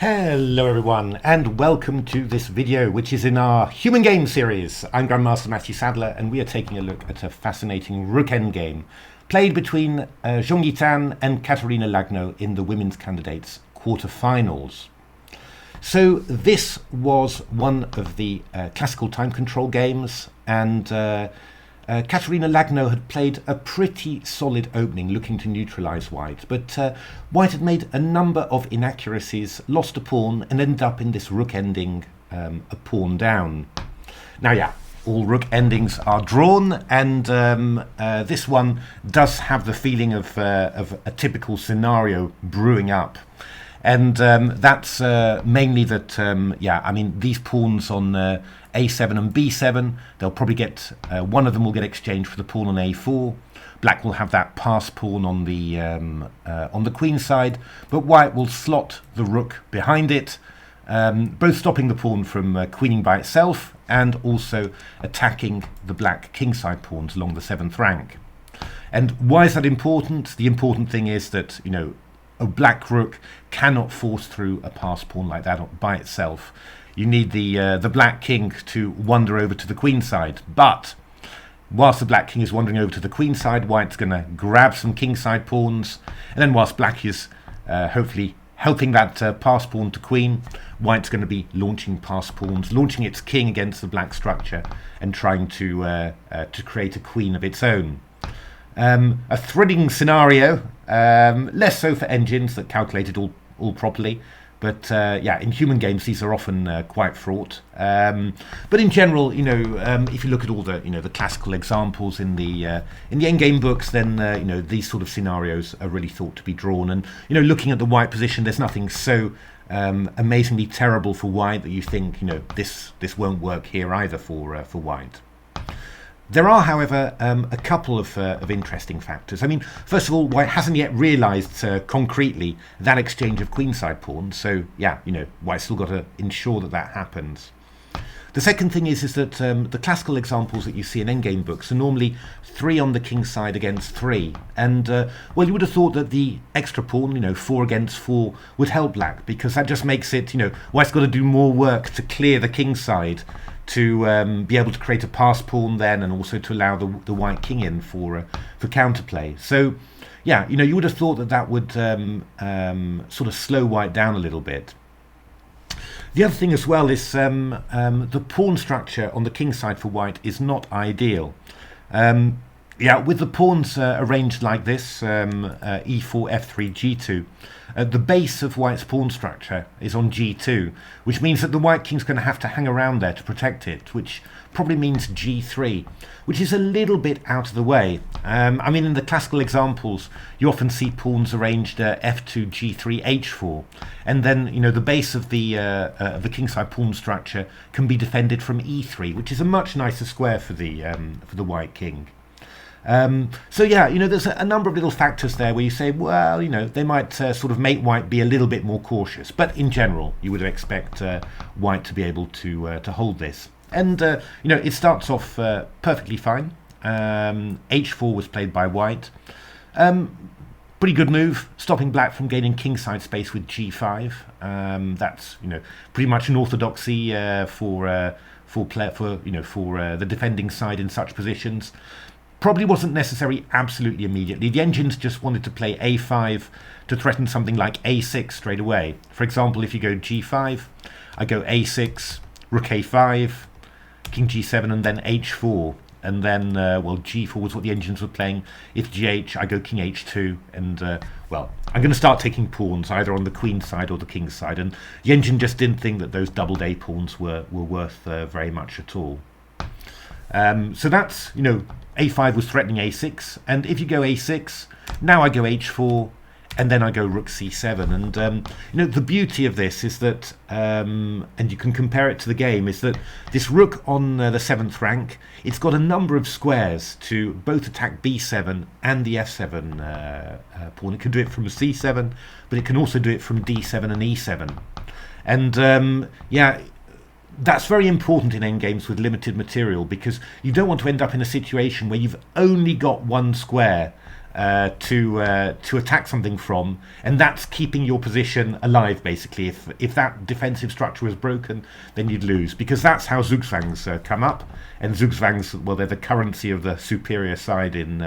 Hello everyone, and welcome to this video, which is in our Human Game series. I'm Grandmaster Matthew Sadler, and we are taking a look at a fascinating rook endgame played between Zhongyi Tan and Tan-Lagno in the Women's Candidates Quarter-Finals. So this was one of the classical time control games, and Tan-Lagno had played a pretty solid opening looking to neutralise white, but white had made a number of inaccuracies, lost a pawn, and ended up in this rook ending a pawn down. Now yeah, all rook endings are drawn, and this one does have the feeling of a typical scenario brewing up. And that's mainly that, I mean, these pawns on a7 and b7, they'll probably get, one of them will get exchanged for the pawn on a4. Black will have that pass pawn on the queen side, but white will slot the rook behind it, both stopping the pawn from queening by itself and also attacking the black kingside pawns along the 7th rank. And why is that important? The important thing is that, you know, a black rook cannot force through a pass pawn like that by itself. You need the black king to wander over to the queen side. But whilst the black king is wandering over to the queen side, white's going to grab some kingside pawns. And then whilst black is hopefully helping that pass pawn to queen, white's going to be launching pass pawns, launching its king against the black structure and trying to create a queen of its own. A thrilling scenario, less so for engines that calculate it all properly, but yeah, in human games these are often quite fraught. But in general, you know, if you look at all the the classical examples in the endgame books, then you know, these sort of scenarios are really thought to be drawn. And you know, looking at the white position, there's nothing so amazingly terrible for white that you think, you know, this won't work here either for white. There are, however, a couple of interesting factors. I mean, first of all, white hasn't yet realised concretely that exchange of queenside pawns. So, yeah, you know, white's still got to ensure that that happens. The second thing is that the classical examples that you see in endgame books are normally 3 on the king side against 3. And, well, you would have thought that the extra pawn, you know, 4 against 4, would help black, because that just makes it, you know, white's got to do more work to clear the king side, to be able to create a pass pawn then, and also to allow the white king in for counterplay. So, yeah, you know, you would have thought that would sort of slow white down a little bit. The other thing as well is the pawn structure on the king side for white is not ideal. Yeah, with the pawns arranged like this, e4, f3, g2, the base of white's pawn structure is on g2, which means that the white king's going to have to hang around there to protect it, which probably means g3, which is a little bit out of the way. I mean, in the classical examples, you often see pawns arranged f2, g3, h4, and then, you know, the base of the kingside pawn structure can be defended from e3, which is a much nicer square for the white king. So yeah, you know, there's a number of little factors there where you say, well, you know, they might sort of make white be a little bit more cautious, but in general you would expect white to be able to hold this. And you know, it starts off perfectly fine. h4 was played by white. Pretty good move, stopping black from gaining kingside space with g5. That's, you know, pretty much an orthodoxy for the defending side in such positions. Probably wasn't necessary absolutely immediately. The engines just wanted to play a5 to threaten something like a6 straight away. For example, if you go g5, I go a6, rook a5, king g7, and then h4. And then, well, g4 was what the engines were playing. If gh, I go king h2, and, well, I'm going to start taking pawns either on the queen side or the king side. And the engine just didn't think that those doubled a pawns were worth very much at all. So that's, you know, a5 was threatening a6, and if you go a6, now I go h4, and then I go rook c7. And you know, the beauty of this is that, and you can compare it to the game, is that this rook on the 7th rank, it's got a number of squares to both attack b7 and the f7 pawn. It can do it from c7, but it can also do it from d7 and e7. And yeah, that's very important in endgames with limited material, because you don't want to end up in a situation where you've only got one square to attack something from, and that's keeping your position alive basically. If that defensive structure was broken, then you'd lose, because that's how Zugzwangs come up, and Zugzwangs, well, they're the currency of the superior side in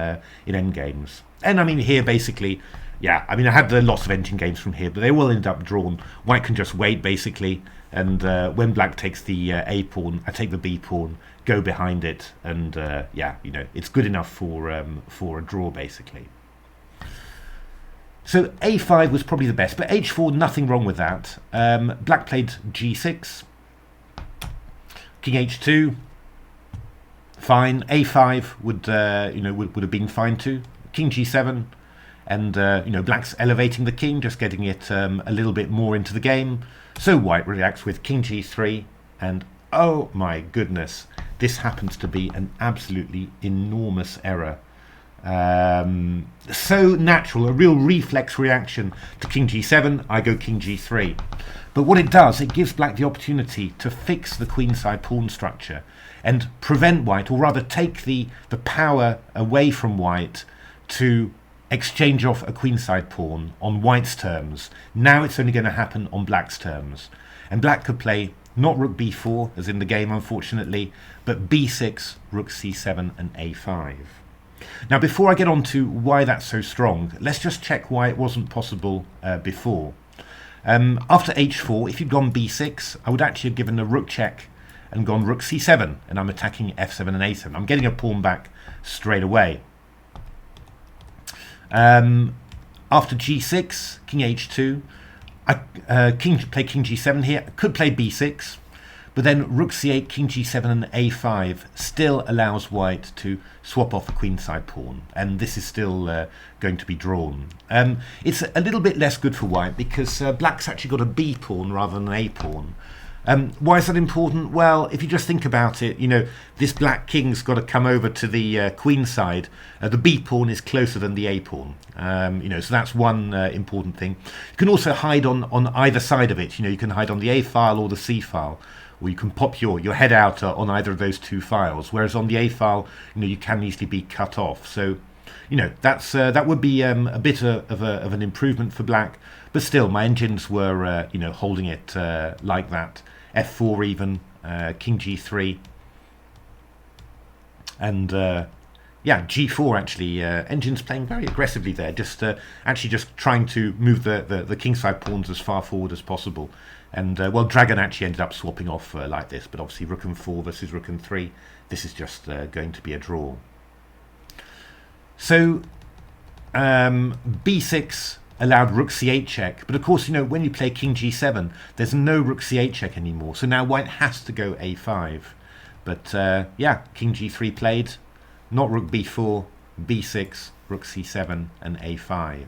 endgames. And I mean here basically, yeah, I mean I had the lots of engine games from here, but they will end up drawn. White can just wait basically, and when black takes the A pawn, I take the B pawn, go behind it, and yeah, you know, it's good enough for a draw basically. So A5 was probably the best, but H4, nothing wrong with that. Black played G6, King H2, fine. A5 would you know, would have been fine too. King G7, and you know, black's elevating the king, just getting it a little bit more into the game. So white reacts with King G3, and oh my goodness, this happens to be an absolutely enormous error. So natural, a real reflex reaction to King G7. I go King G3. But what it does, it gives black the opportunity to fix the queenside pawn structure and prevent white, or rather take the power away from white to exchange off a queenside pawn on white's terms. Now it's only going to happen on black's terms. And black could play not rook b4, as in the game unfortunately, but b6, rook c7 and a5. Now before I get on to why that's so strong, let's just check why it wasn't possible before. After h4, if you'd gone b6, I would actually have given a rook check and gone rook c7, and I'm attacking f7 and a7. I'm getting a pawn back straight away. After g6, king h2, I play king g7 here. I could play b6, but then rook c8, king g7 and a5 still allows white to swap off a queenside pawn, and this is still going to be drawn. It's a little bit less good for white because black's actually got a b pawn rather than an a pawn. Why is that important? Well, if you just think about it, you know, this black king's got to come over to the queen side. The b pawn is closer than the a pawn, you know, so that's one important thing. You can also hide on either side of it. You know, you can hide on the a file or the c file, or you can pop your head out on either of those two files. Whereas on the a file, you know, you can easily be cut off. So, you know, that would be a bit of an improvement for black. But still, my engines were you know, holding it like that. f4 even, king g3, and yeah, g4 actually. Engines playing very aggressively there, just actually just trying to move the kingside pawns as far forward as possible. And well, Dragon actually ended up swapping off like this, but obviously rook and 4 versus rook and 3, this is just going to be a draw. So b6 allowed rook c8 check, but of course, you know, when you play king g7, there's no rook c8 check anymore, so now white has to go a5. But yeah, king g3 played, not rook b4, b6, rook c7 and a5.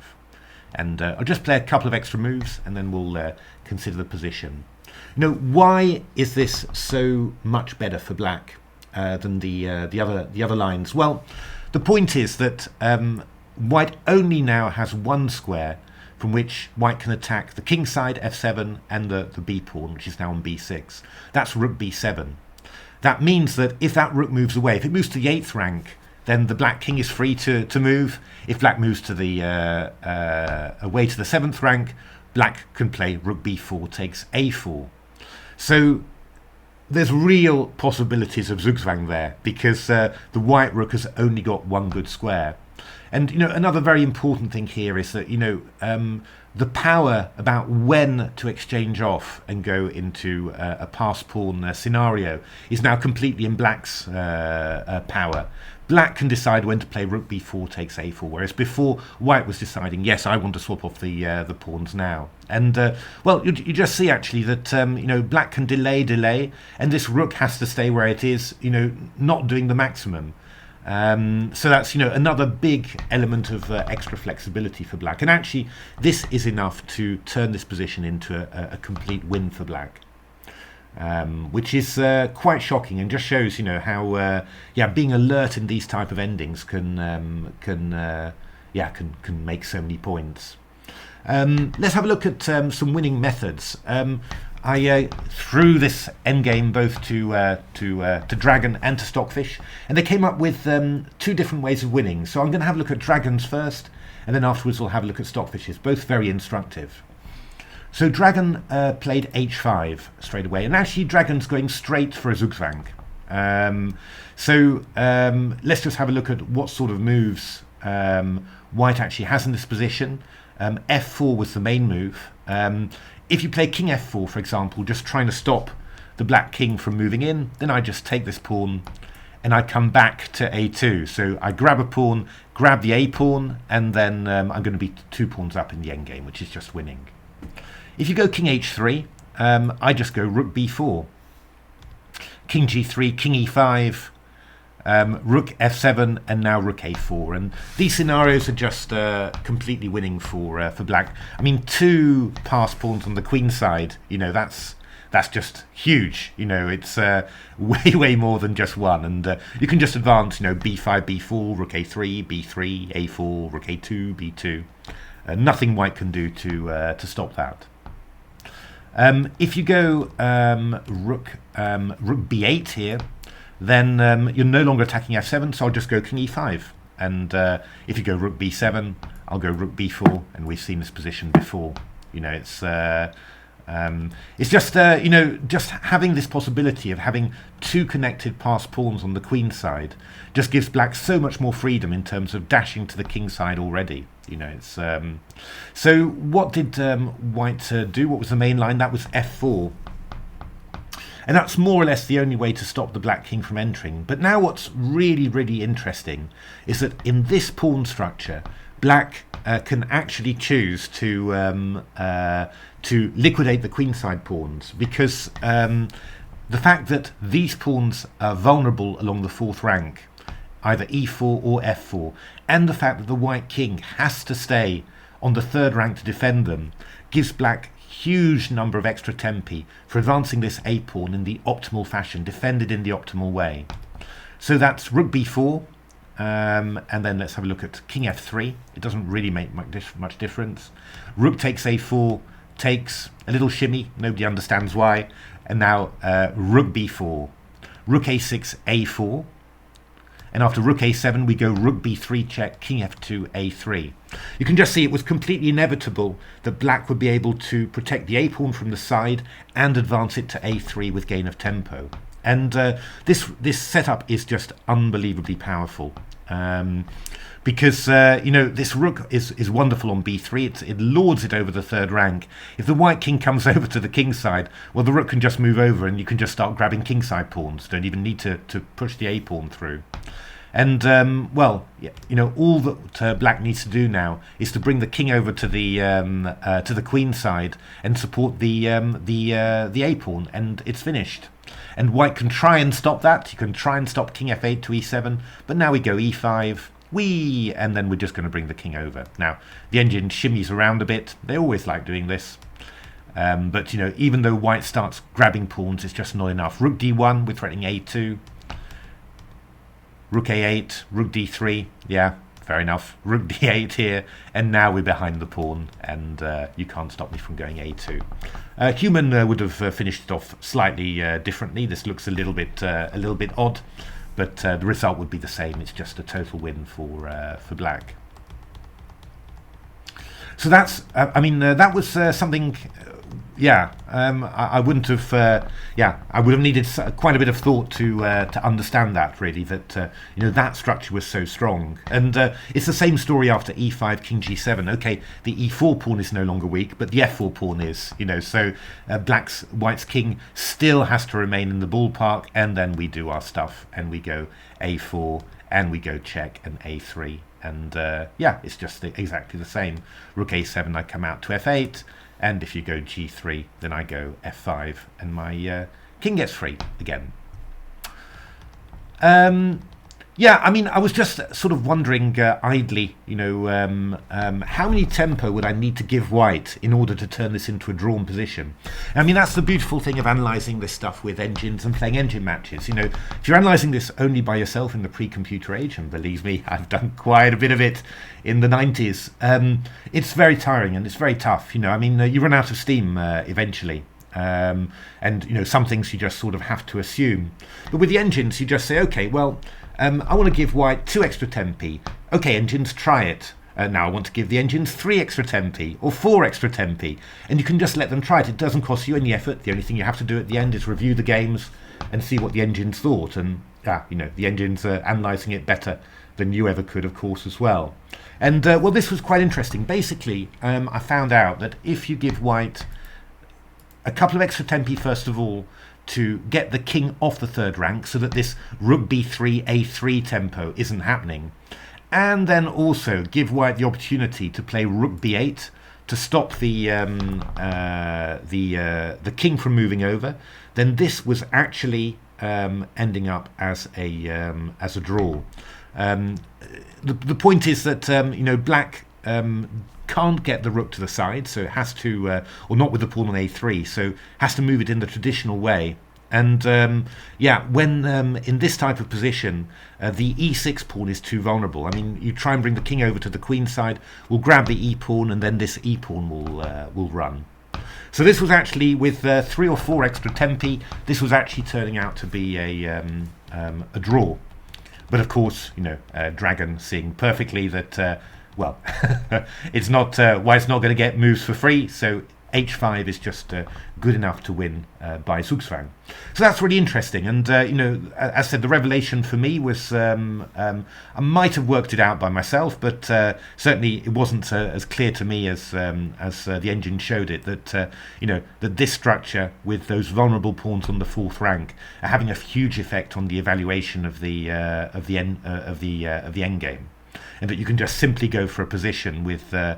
And I'll just play a couple of extra moves and then we'll consider the position. You know, why is this so much better for black than the other lines? Well, the point is that white only now has one square from which white can attack the king side, f7, and the b pawn, which is now on b6. That's rook b7. That means that if that rook moves away, if it moves to the 8th rank, then the black king is free to move. If black moves to the away to the 7th rank, black can play rook b4 takes a4. So there's real possibilities of Zugzwang there, because the white rook has only got one good square. And, you know, another very important thing here is that, you know, the power about when to exchange off and go into a pass pawn scenario is now completely in black's power. Black can decide when to play rook b4 takes a4, whereas before white was deciding, yes, I want to swap off the pawns now. And well, you just see actually that you know, black can delay, and this rook has to stay where it is, you know, not doing the maximum. So that's, you know, another big element of extra flexibility for black, and actually this is enough to turn this position into a complete win for black, which is quite shocking, and just shows, you know, how yeah, being alert in these type of endings can make so many points. Let's have a look at some winning methods. I threw this endgame both to dragon and to stockfish, and they came up with 2 different ways of winning. So I'm going to have a look at dragons first, and then afterwards we'll have a look at stockfishes, both very instructive. So dragon played h5 straight away, and actually dragon's going straight for a zugzwang. Let's just have a look at what sort of moves white actually has in this position. f4 was the main move. If you play king f4, for example, just trying to stop the black king from moving in, then I just take this pawn and I come back to a2. So I grab a pawn, grab the a pawn, and then I'm going to be 2 pawns up in the endgame, which is just winning. If you go king h3, I just go rook b4, king g3, king e5, rook f7, and now rook a4. And these scenarios are just completely winning for black. I mean, 2 passed pawns on the queen side, you know, that's just huge. You know, it's way more than just one. And you can just advance, you know, b5, b4, rook a3, b3, a4, rook a2, b2. Nothing white can do to stop that. If you go rook b8 here, then you're no longer attacking f7, so I'll just go king e5. And if you go rook b7, I'll go rook b4, and we've seen this position before. You know, it's just you know, just having this possibility of having 2 connected passed pawns on the queen side just gives black so much more freedom in terms of dashing to the king side already. You know, it's so what did white do? What was the main line? That was f4. And that's more or less the only way to stop the black king from entering. But now what's really interesting is that in this pawn structure, black can actually choose to liquidate the queenside pawns, because the fact that these pawns are vulnerable along the 4th rank, either e4 or f4, and the fact that the white king has to stay on the 3rd rank to defend them, gives black huge number of extra tempi for advancing this a pawn in the optimal fashion, defended in the optimal way. So that's rook b4, and then let's have a look at king f3. It doesn't really make much difference. Rook takes a4, takes a little shimmy, nobody understands why, and now rook b4, rook a6, a4, and after rook a7 we go rook b3 check, king f2, a3. You can just see it was completely inevitable that black would be able to protect the a pawn from the side and advance it to a3 with gain of tempo. And this setup is just unbelievably powerful, because you know, this rook is wonderful on b3. It lords it over the 3rd rank. If the white king comes over to the king side, well, the rook can just move over and you can just start grabbing kingside pawns. Don't even need to push the a pawn through. And well, yeah, you know, all that black needs to do now is to bring the king over to the queen side and support the a pawn, and it's finished. And white can try and stop that. You can try and stop king f8 to e7, but now we go e5, and then we're just going to bring the king over. Now the engine shimmies around a bit. They always like doing this. But you know, even though white starts grabbing pawns, it's just not enough. Rook d1, we're threatening a2. Rook a8, rook d3, yeah, fair enough. Rook d8 here, and now we're behind the pawn, and you can't stop me from going a2. Human would have finished it off slightly differently. This looks a little bit odd, but the result would be the same. It's just a total win for black. So that's, I mean, that was something. Yeah, I wouldn't have. I would have needed quite a bit of thought to understand that, really. That you know, that structure was so strong, and it's the same story after e5, king g7. Okay, the e4 pawn is no longer weak, but the f4 pawn is. You know, so white's king still has to remain in the ballpark, and then we do our stuff, and we go a4, and we go check, and a3, and yeah, it's just exactly the same. Rook a7, I come out to f8. And if you go g3, then I go f5, and my king gets free again. Yeah, I mean, I was just sort of wondering idly, you know, how many tempo would I need to give white in order to turn this into a drawn position? I mean, that's the beautiful thing of analysing this stuff with engines and playing engine matches. You know, if you're analysing this only by yourself in the pre-computer age, and believe me, I've done quite a bit of it in the 90s, it's very tiring and it's very tough. You know, I mean, you run out of steam eventually. And some things you just sort of have to assume. But with the engines, you just say, okay, well, I want to give white 2 extra tempi. Okay, engines, try it. Now I want to give the engines 3 extra tempi or 4 extra tempi, and you can just let them try it. It doesn't cost you any effort. The only thing you have to do at the end is review the games and see what the engines thought. And the engines are analysing it better than you ever could, of course, as well. And well, this was quite interesting. Basically, I found out that if you give white a couple of extra tempi first of all to get the king off the 3rd rank, so that this rook b3 a3 tempo isn't happening, and then also give white the opportunity to play rook b8 to stop the king from moving over, then this was actually ending up as a draw. The point is that black can't get the rook to the side, so it has to, or not with the pawn on a3, so has to move it in the traditional way. And when in this type of position, the e6 pawn is too vulnerable. I mean, you try and bring the king over to the queen side, we'll grab the e pawn, and then this e pawn will run. So this was actually, with 3 or 4 extra tempi, this was actually turning out to be a draw. But of course, Dragon seeing perfectly that, well, it's not white's not going to get moves for free, so h5 is just good enough to win by Zugzwang. So that's really interesting. And as I said, the revelation for me was I might have worked it out by myself, but certainly it wasn't as clear to me as the engine showed it, that that this structure with those vulnerable pawns on the 4th rank are having a huge effect on the evaluation of the endgame. And that you can just simply go for a position with a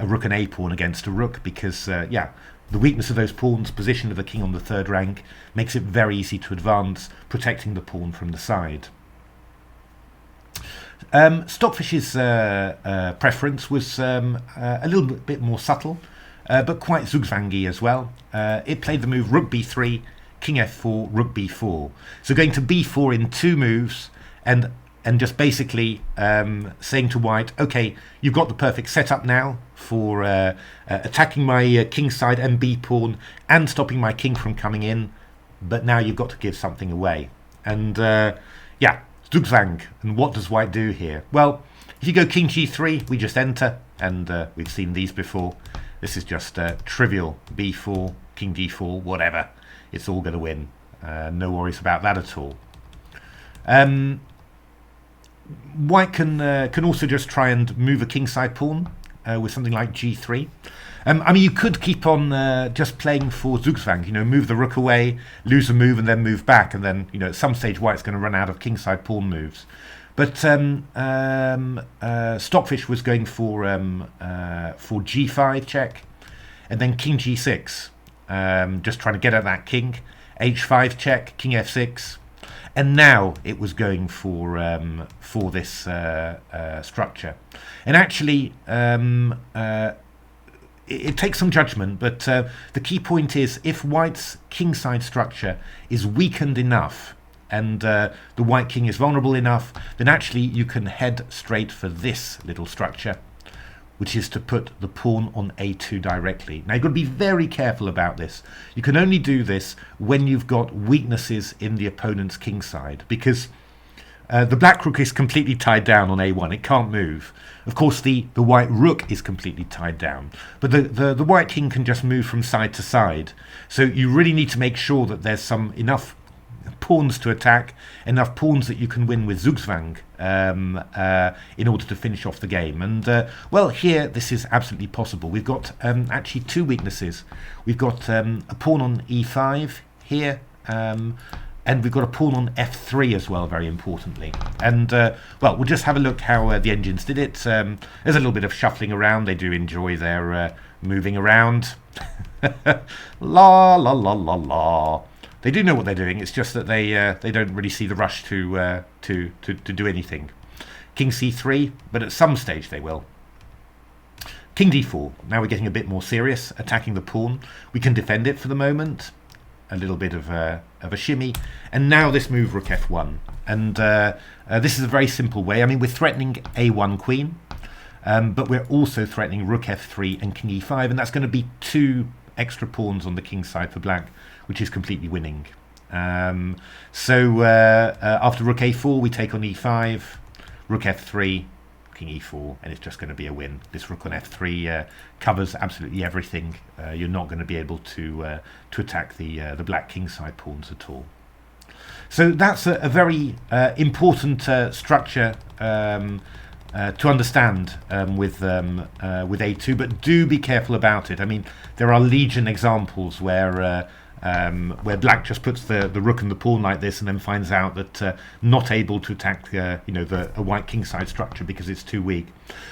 rook and a pawn against a rook, because the weakness of those pawns, position of the king on the 3rd rank, makes it very easy to advance, protecting the pawn from the side. Stockfish's preference was a little bit more subtle, but quite Zugzwangy as well. It played the move rook b3, king f4, rook b4. So going to b4 in 2 moves, and just basically saying to white, okay, you've got the perfect setup now for attacking my kingside MB pawn and stopping my king from coming in, but now you've got to give something away. And Zugzwang. And what does white do here? Well, if you go king g3, we just enter, and we've seen these before. This is just trivial b4, king d4, whatever. It's all going to win. No worries about that at all. White can also just try and move a kingside pawn with something like g3. I mean, you could keep on just playing for Zugzwang, move the rook away, lose a move, and then move back, and then at some stage White's going to run out of kingside pawn moves. But Stockfish was going for g5 check, and then king g6, just trying to get at that king. h5 check, king f6. And now it was going for this structure, and actually it takes some judgment. But the key point is, if White's kingside structure is weakened enough, and the White king is vulnerable enough, then actually you can head straight for this little structure, which is to put the pawn on a2 directly. Now, you've got to be very careful about this. You can only do this when you've got weaknesses in the opponent's kingside, because the black rook is completely tied down on a1. It can't move. Of course, the white rook is completely tied down, but the white king can just move from side to side. So you really need to make sure that there's enough pawns to attack, enough pawns that you can win with Zugzwang in order to finish off the game. And well, here this is absolutely possible. We've got actually 2 weaknesses. We've got a pawn on e5 here, and we've got a pawn on f3 as well, very importantly. And well, we'll just have a look how the engines did it. There's a little bit of shuffling around. They do enjoy their moving around. La la la la la. They do know what they're doing. It's just that they don't really see the rush to do anything. King c3, but at some stage they will. King d4. Now we're getting a bit more serious, attacking the pawn. We can defend it for the moment. A little bit of a shimmy, and now this move rook f1. And this is a very simple way. I mean, we're threatening a1 queen, but we're also threatening rook f3 and king e5, and that's going to be 2 extra pawns on the king side for black, which is completely winning. After rook a4, we take on e5, rook f3, king e4, and it's just going to be a win. This rook on f3 covers absolutely everything. You're not going to be able to attack the black king side pawns at all. So that's a very important structure to understand with a2, but do be careful about it. I mean, there are legion examples where black just puts the rook and the pawn like this, and then finds out that not able to attack a white kingside structure because it's too weak.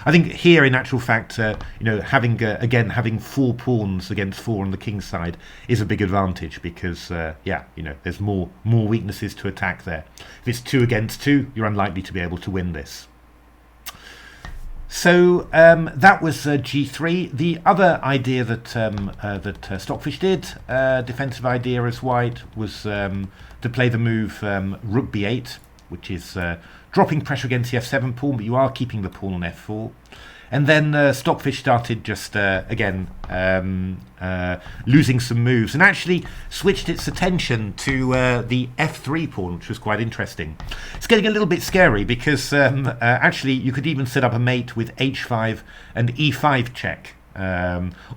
I think here, in actual fact, having 4 pawns against 4 on the king side is a big advantage, because there's more weaknesses to attack there. If it's 2 against 2, you're unlikely to be able to win this. So that was g3. The other idea that Stockfish did, defensive idea as white, was to play the move rook b8, which is dropping pressure against the f7 pawn, but you are keeping the pawn on f4. And then Stockfish started just losing some moves, and actually switched its attention to the f3 pawn, which was quite interesting. It's getting a little bit scary, because actually you could even set up a mate with h5 and e5 check,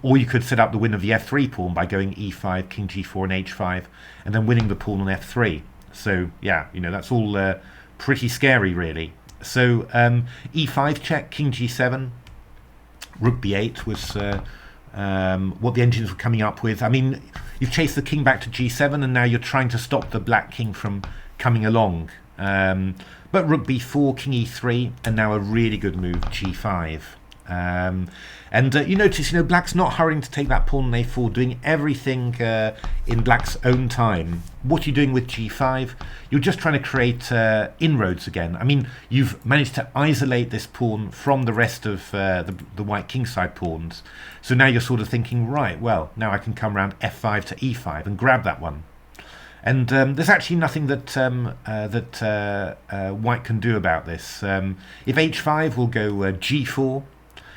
or you could set up the win of the f3 pawn by going e5, king g4 and h5, and then winning the pawn on f3. So yeah, that's all pretty scary, really. So e5 check, king g7, rook b8 was what the engines were coming up with. I mean, you've chased the king back to g7, and now you're trying to stop the black king from coming along. But rook b4, king e3, and now a really good move, g5. You notice, black's not hurrying to take that pawn on a4, doing everything in black's own time. What you're doing with g5, you're just trying to create inroads again. I mean, you've managed to isolate this pawn from the rest of the white kingside pawns. So now you're sort of thinking, right, well, now I can come around f5 to e5 and grab that one. And there's actually nothing that white can do about this. If h5 will go g4,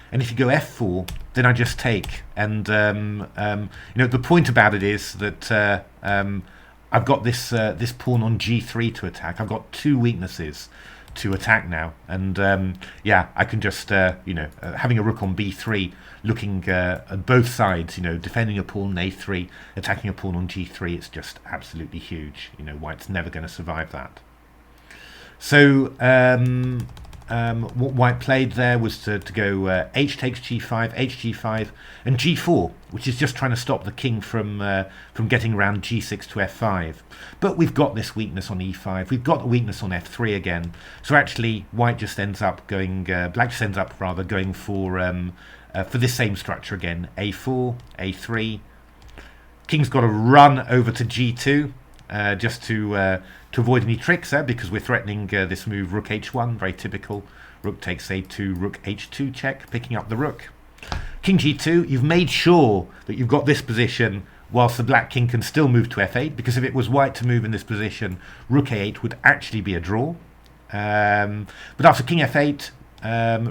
and if you go f4, then I just take. And the point about it is that I've got this pawn on g3 to attack. I've got 2 weaknesses to attack now, and I can just having a rook on b3, looking at both sides, defending a pawn on a3, attacking a pawn on g3. It's just absolutely huge. White's never going to survive that. So what white played there was to go h takes g5, hg5, and g4, which is just trying to stop the king from getting around g6 to f5. But we've got this weakness on e5. We've got the weakness on f3 again. So actually, white just ends up going, black just ends up rather going for this same structure again, a4, a3. King's got to run over to g2 just to avoid any tricks there, because we're threatening this move rook h1, very typical. Rook takes a2, rook h2 check, picking up the rook. King g2, you've made sure that you've got this position whilst the black king can still move to f8, because if it was white to move in this position, rook a8 would actually be a draw. But after king f8,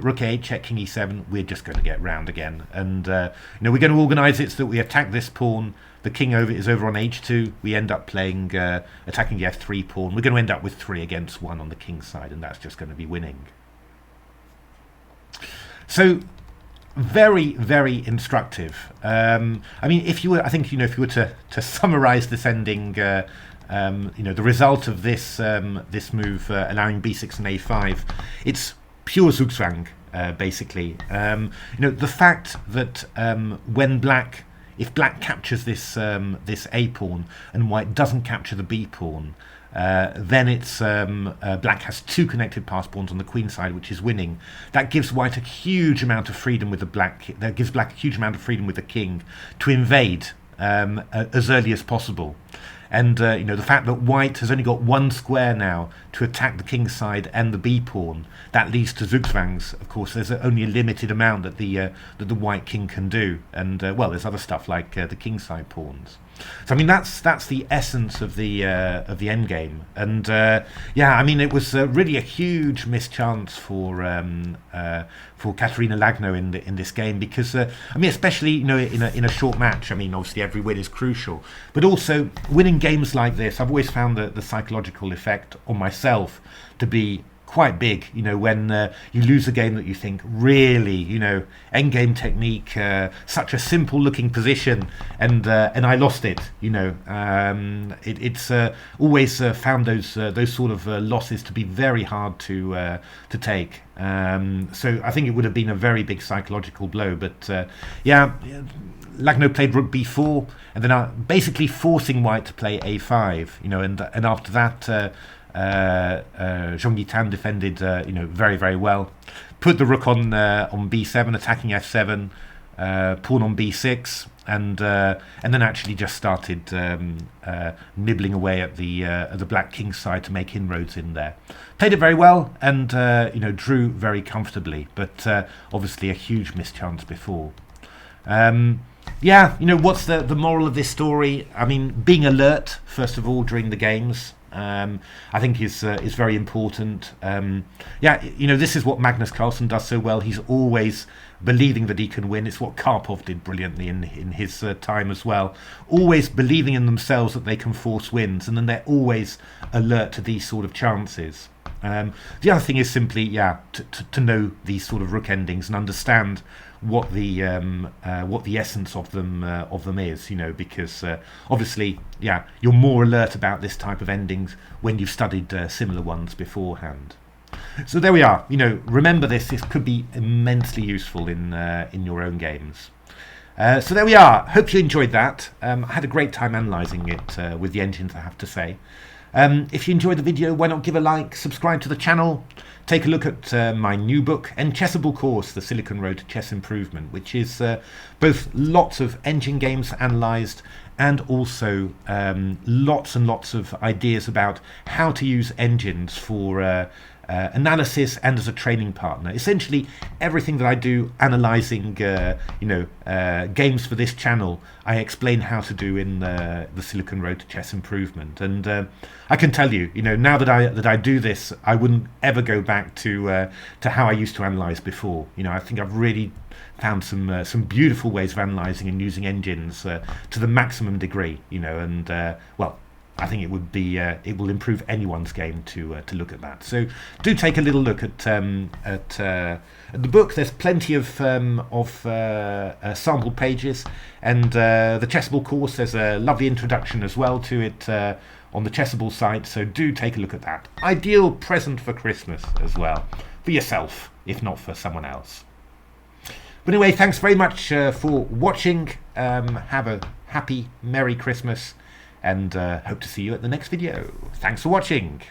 rook a8 check, king e7, we're just going to get round again. And we're going to organise it so that we attack this pawn. The king is over on h2. We end up playing attacking the f3 pawn. We're going to end up with 3 against 1 on the king side, and that's just going to be winning. So very, very instructive. I mean, if you were to summarise this ending, the result of this move allowing b6 and a5, it's pure Zugzwang, basically. The fact that if black captures this a pawn and white doesn't capture the b pawn, then it's black has 2 connected pass pawns on the queen side, which is winning. That gives white a huge amount of freedom with that gives black a huge amount of freedom with the king to invade as early as possible. And the fact that white has only got one square now to attack the king side and the b pawn, that leads to zugzwangs. Of course, there's only a limited amount that the white king can do, and well, there's other stuff like the king side pawns. So I mean, that's the essence of the endgame, and yeah, I mean, it was really a huge mischance for Katarina-Lagno in this game, because I mean, especially in a short match. I mean, obviously every win is crucial, but also winning games like this, I've always found the psychological effect on myself to be quite big, when you lose a game that you think, really, endgame technique, such a simple looking position, and I lost it. It's always found those sort of losses to be very hard to take. So I think it would have been a very big psychological blow. But yeah, Lagno played rook b4, and then basically forcing white to play a5. And after that. Zhongyi Tan defended, very, very well. Put the rook on b7, attacking f7, pawn on b6, and then actually just started nibbling away at the black king side to make inroads in there. Played it very well, and drew very comfortably, but obviously a huge mischance before. Yeah, what's the moral of this story? I mean, being alert first of all during the games. I think is very important. Yeah, this is what Magnus Carlsen does so well. He's always believing that he can win. It's what Karpov did brilliantly in his time as well. Always believing in themselves that they can force wins, and then they're always alert to these sort of chances. The other thing is simply, yeah, to know these sort of rook endings and understand what the essence of them is, because obviously, yeah, you're more alert about this type of endings when you've studied similar ones beforehand. So there we are. Remember this. This could be immensely useful in your own games. So there we are. Hope you enjoyed that. I had a great time analysing it with the engines, I have to say. If you enjoyed the video, why not give a like, subscribe to the channel, take a look at my new book and Chessable course, The Silicon Road to Chess Improvement, which is both lots of engine games analysed and also lots and lots of ideas about how to use engines for analysis and as a training partner. Essentially everything that I do analysing games for this channel, I explain how to do in the Silicon Road to Chess Improvement. And I can tell you, now that I do this, I wouldn't ever go back to how I used to analyse before. I think I've really found some beautiful ways of analysing and using engines to the maximum degree. And well, I think it will improve anyone's game to look at that. So do take a little look at the book. There's plenty of sample pages, and the Chessable course. There's a lovely introduction as well to it on the Chessable site. So do take a look at that. Ideal present for Christmas as well, for yourself, if not for someone else. But anyway, thanks very much for watching. Have a happy, Merry Christmas. And hope to see you at the next video. Thanks for watching.